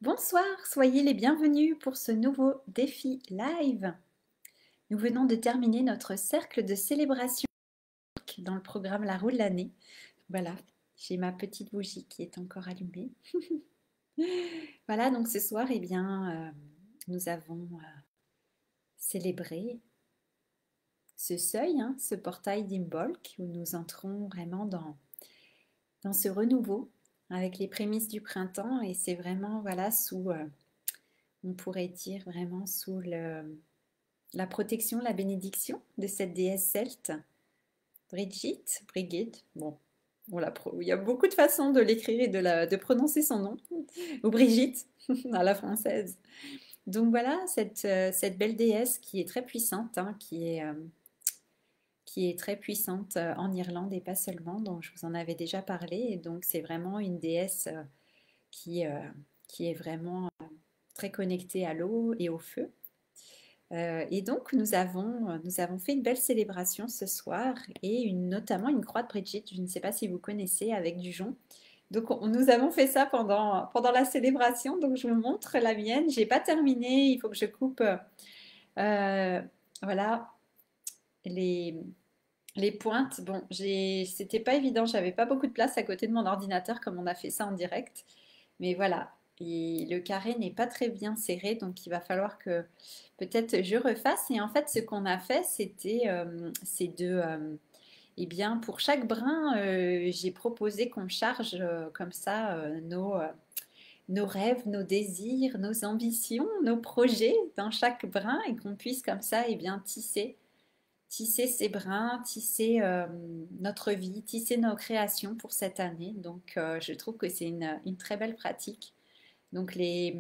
Bonsoir, soyez les bienvenus pour ce nouveau défi live. Nous venons de terminer notre cercle de célébration dans le programme La roue de l'année. Voilà, j'ai ma petite bougie qui est encore allumée. Voilà, donc ce soir, nous avons célébré ce seuil, ce portail d'Imbolc, où nous entrons vraiment dans ce renouveau avec les prémices du printemps. Et c'est vraiment, voilà, on pourrait dire vraiment sous la protection, la bénédiction de cette déesse celte, Brigitte, bon, il y a beaucoup de façons de l'écrire et de prononcer son nom, ou Brigitte, à la française. Donc voilà, cette belle déesse qui est très puissante, qui est très puissante en Irlande et pas seulement, dont je vous en avais déjà parlé. Et donc c'est vraiment une déesse qui, euh, qui est vraiment très connectée à l'eau et au feu. Et donc, nous avons fait une belle célébration ce soir et notamment une croix de Brigitte. Je ne sais pas si vous connaissez avec du jonc. Donc, nous avons fait ça pendant la célébration. Donc, je vous montre la mienne. J'ai pas terminé. Il faut que je coupe, voilà, les, les pointes. Bon, c'était pas évident. J'avais pas beaucoup de place à côté de mon ordinateur comme on a fait ça en direct. Mais voilà, le carré n'est pas très bien serré, donc il va falloir que peut-être je refasse. Et en fait, ce qu'on a fait, c'est eh bien, pour chaque brin, j'ai proposé qu'on charge comme ça nos rêves, nos désirs, nos ambitions, nos projets dans chaque brin et qu'on puisse comme ça, bien, tisser ces brins, tisser notre vie, tisser nos créations pour cette année. Donc, je trouve que c'est une très belle pratique. Donc les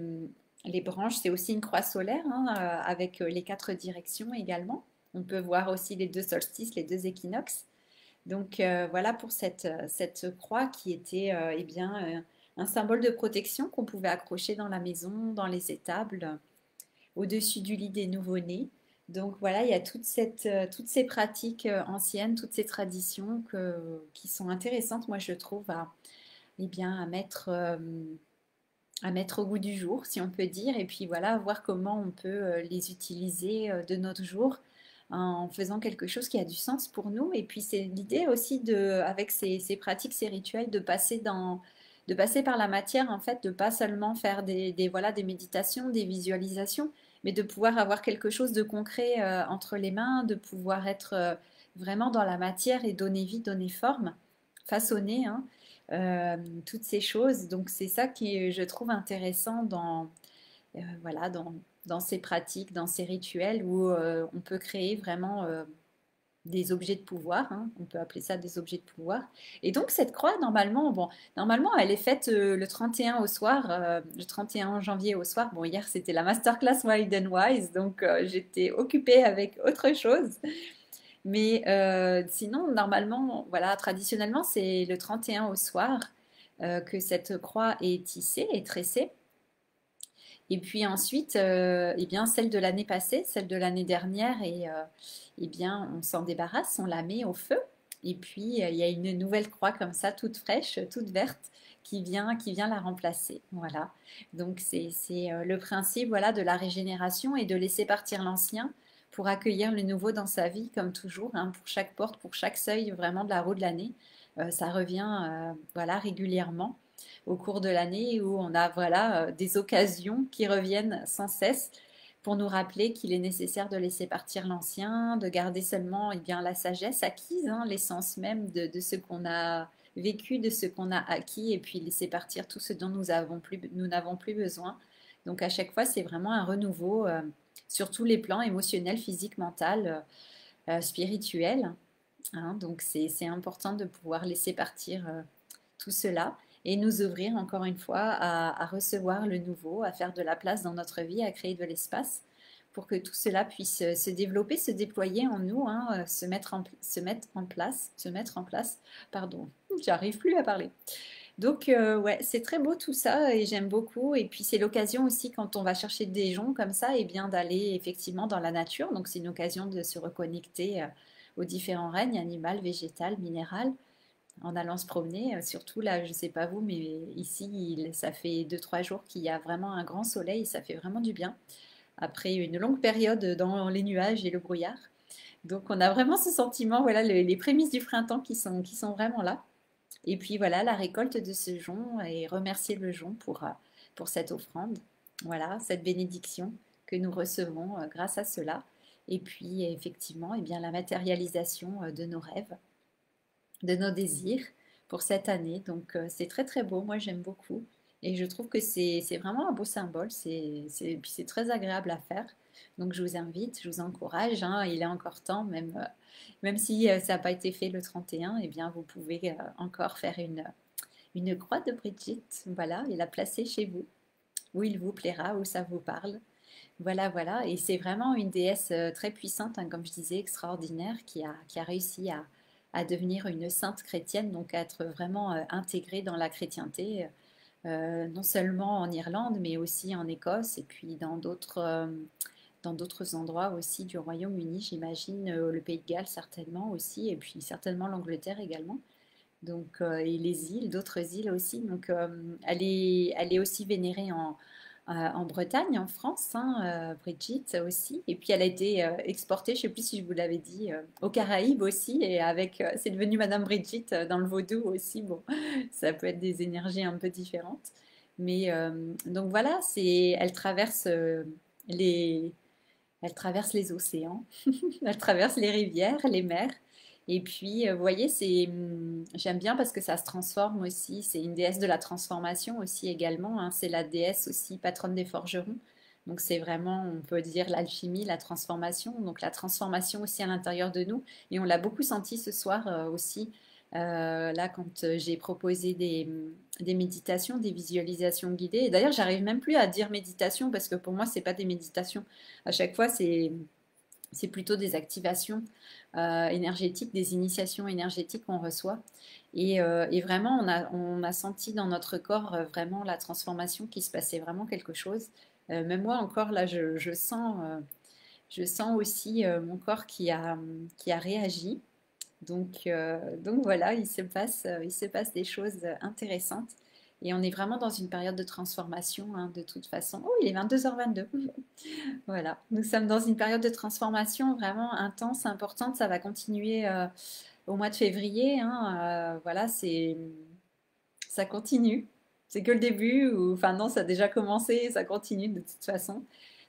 branches, c'est aussi une croix solaire avec les quatre directions également. On peut voir aussi les deux solstices, les deux équinoxes. Donc voilà pour cette croix qui était un symbole de protection qu'on pouvait accrocher dans la maison, dans les étables, au-dessus du lit des nouveau-nés. Donc voilà, il y a toutes ces pratiques anciennes, toutes ces traditions qui sont intéressantes, moi je trouve, à mettre au goût du jour, si on peut dire, et puis voilà, voir comment on peut les utiliser de notre jour en faisant quelque chose qui a du sens pour nous. Et puis c'est l'idée aussi avec ces pratiques, ces rituels, de passer par la matière, en fait, de pas seulement faire voilà, des méditations, des visualisations, mais de pouvoir avoir quelque chose de concret entre les mains, de pouvoir être vraiment dans la matière et donner vie, donner forme, façonner, euh, toutes ces choses. Donc c'est ça qui, je trouve intéressant voilà, dans ces pratiques, dans ces rituels où on peut créer vraiment des objets de pouvoir. On peut appeler ça des objets de pouvoir. Et donc cette croix, normalement elle est faite le 31 au soir, le 31 janvier au soir. Bon, hier c'était la masterclass Wild and Wise, donc j'étais occupée avec autre chose. Mais sinon, normalement, voilà, traditionnellement, c'est le 31 au soir que cette croix est tissée et tressée. Et puis ensuite, celle de l'année passée, celle de l'année dernière, on s'en débarrasse, on la met au feu. Et puis, il y a une nouvelle croix comme ça, toute fraîche, toute verte, qui vient la remplacer. Voilà. Donc, c'est le principe, voilà, de la régénération et de laisser partir l'ancien pour accueillir le nouveau dans sa vie, comme toujours, pour chaque porte, pour chaque seuil, vraiment de la roue de l'année. Ça revient, voilà, régulièrement au cours de l'année où on a voilà, des occasions qui reviennent sans cesse pour nous rappeler qu'il est nécessaire de laisser partir l'ancien, de garder seulement la sagesse acquise, l'essence même de ce qu'on a vécu, de ce qu'on a acquis, et puis laisser partir tout ce dont nous n'avons plus besoin. Donc à chaque fois, c'est vraiment un renouveau sur tous les plans émotionnels, physiques, mental, spirituel. Donc c'est important de pouvoir laisser partir tout cela et nous ouvrir encore une fois à recevoir le nouveau, à faire de la place dans notre vie, à créer de l'espace pour que tout cela puisse se développer, se déployer en nous, se mettre en place, pardon, j'arrive plus à parler. Donc ouais, c'est très beau tout ça et j'aime beaucoup. Et puis c'est l'occasion aussi quand on va chercher des joncs comme ça, et bien d'aller effectivement dans la nature. Donc c'est une occasion de se reconnecter aux différents règnes, animal, végétal, minéral, en allant se promener. Surtout là, je ne sais pas vous, mais ici, ça fait 2 3 jours qu'il y a vraiment un grand soleil, ça fait vraiment du bien. Après une longue période dans les nuages et le brouillard. Donc on a vraiment ce sentiment, voilà, les prémices du printemps qui sont vraiment là. Et puis voilà, la récolte de ce jonc et remercier le jonc pour cette offrande. Voilà, cette bénédiction que nous recevons grâce à cela. Et puis effectivement, eh bien, la matérialisation de nos rêves, de nos désirs pour cette année. Donc c'est très très beau, moi j'aime beaucoup. Et je trouve que c'est vraiment un beau symbole, puis c'est très agréable à faire. Donc je vous invite, je vous encourage, hein, il est encore temps, même si ça n'a pas été fait le 31, eh bien vous pouvez encore faire une croix de Brigitte, voilà, et la placer chez vous, où il vous plaira, où ça vous parle. Voilà, voilà. Et c'est vraiment une déesse très puissante, hein, comme je disais, extraordinaire, qui a réussi à devenir une sainte chrétienne, donc à être vraiment intégrée dans la chrétienté, non seulement en Irlande, mais aussi en Écosse et puis dans d'autres endroits aussi du Royaume-Uni, j'imagine, le Pays de Galles certainement aussi, et puis certainement l'Angleterre également. Donc, et les îles, d'autres îles aussi. Donc, elle est aussi vénérée en Bretagne, en France, hein, Brigitte aussi. Et puis elle a été exportée, je ne sais plus si je vous l'avais dit, aux Caraïbes aussi. Et c'est devenu Madame Brigitte dans le vaudou aussi. Bon, ça peut être des énergies un peu différentes. Mais donc voilà, elle traverse les, elle traverse les océans, elle traverse les rivières, les mers. Et puis, vous voyez, j'aime bien parce que ça se transforme aussi. C'est une déesse de la transformation aussi également, hein. C'est la déesse aussi patronne des forgerons. Donc, c'est vraiment, on peut dire, l'alchimie, la transformation. Donc, la transformation aussi à l'intérieur de nous. Et on l'a beaucoup senti ce soir aussi. Là, quand j'ai proposé des méditations, des visualisations guidées. Et d'ailleurs, j'arrive même plus à dire méditation parce que pour moi, c'est pas des méditations. À chaque fois, c'est plutôt des activations énergétiques, des initiations énergétiques qu'on reçoit. Et vraiment, on a senti dans notre corps vraiment la transformation qui se passait vraiment quelque chose. Même moi encore, là, je sens aussi mon corps qui a réagi. Donc voilà, il se passe des choses intéressantes. Et on est vraiment dans une période de transformation, hein, de toute façon. Oh, il est 22h22. Voilà, nous sommes dans une période de transformation vraiment intense, importante. Ça va continuer au mois de février, hein. Voilà, ça continue. C'est que le début, enfin non, ça a déjà commencé, ça continue de toute façon,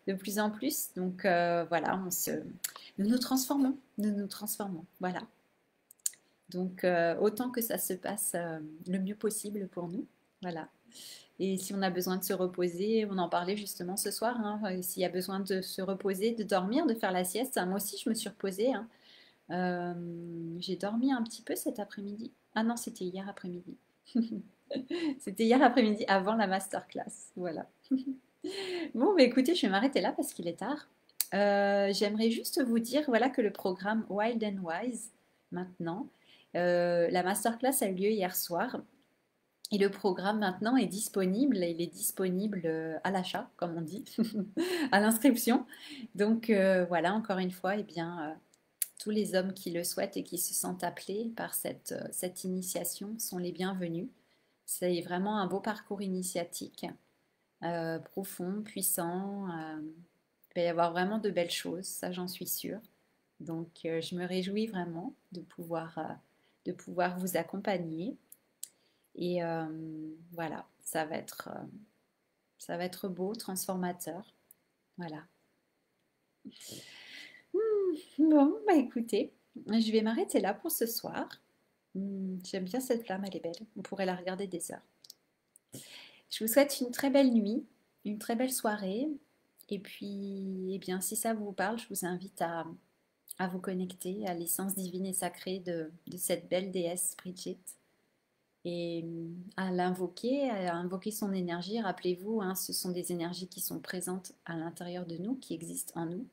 de plus en plus. Donc voilà, nous nous transformons, nous nous transformons. Voilà. Donc autant que ça se passe le mieux possible pour nous. Voilà. Et si on a besoin de se reposer, on en parlait justement ce soir, hein, s'il y a besoin de se reposer, de dormir, de faire la sieste. Moi aussi, je me suis reposée, hein. Euh, j'ai dormi un petit peu cet après-midi. Ah non, c'était hier après-midi. C'était hier après-midi avant la masterclass. Voilà. Bon, bah, écoutez, je vais m'arrêter là parce qu'il est tard. J'aimerais juste vous dire voilà, que le programme Wild and Wise, maintenant, la masterclass a eu lieu hier soir. Et le programme maintenant est disponible. Il est disponible à l'achat, comme on dit, à l'inscription. Donc voilà, encore une fois, eh bien, tous les hommes qui le souhaitent et qui se sentent appelés par cette initiation sont les bienvenus. C'est vraiment un beau parcours initiatique, profond, puissant. Il va y avoir vraiment de belles choses, ça j'en suis sûre. Donc je me réjouis vraiment de pouvoir vous accompagner. Et voilà, ça va être beau, transformateur. Voilà. Bon, bah écoutez, je vais m'arrêter là pour ce soir. J'aime bien cette flamme, elle est belle. On pourrait la regarder des heures. Je vous souhaite une très belle nuit, une très belle soirée. Et puis, eh bien, si ça vous parle, je vous invite à vous connecter à l'essence divine et sacrée de cette belle déesse Brigitte et à l'invoquer, à invoquer son énergie. Rappelez-vous, hein, ce sont des énergies qui sont présentes à l'intérieur de nous, qui existent en nous.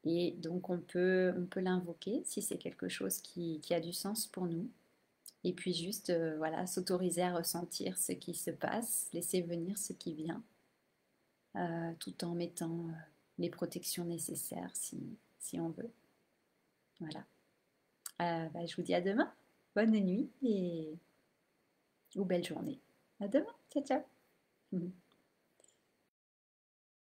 Et donc on peut l'invoquer si c'est quelque chose qui a du sens pour nous. Et puis juste voilà, s'autoriser à ressentir ce qui se passe, laisser venir ce qui vient, tout en mettant les protections nécessaires si on veut. Voilà. Bah, je vous dis à demain. bonne nuit et ou belle journée. À demain. Ciao, ciao.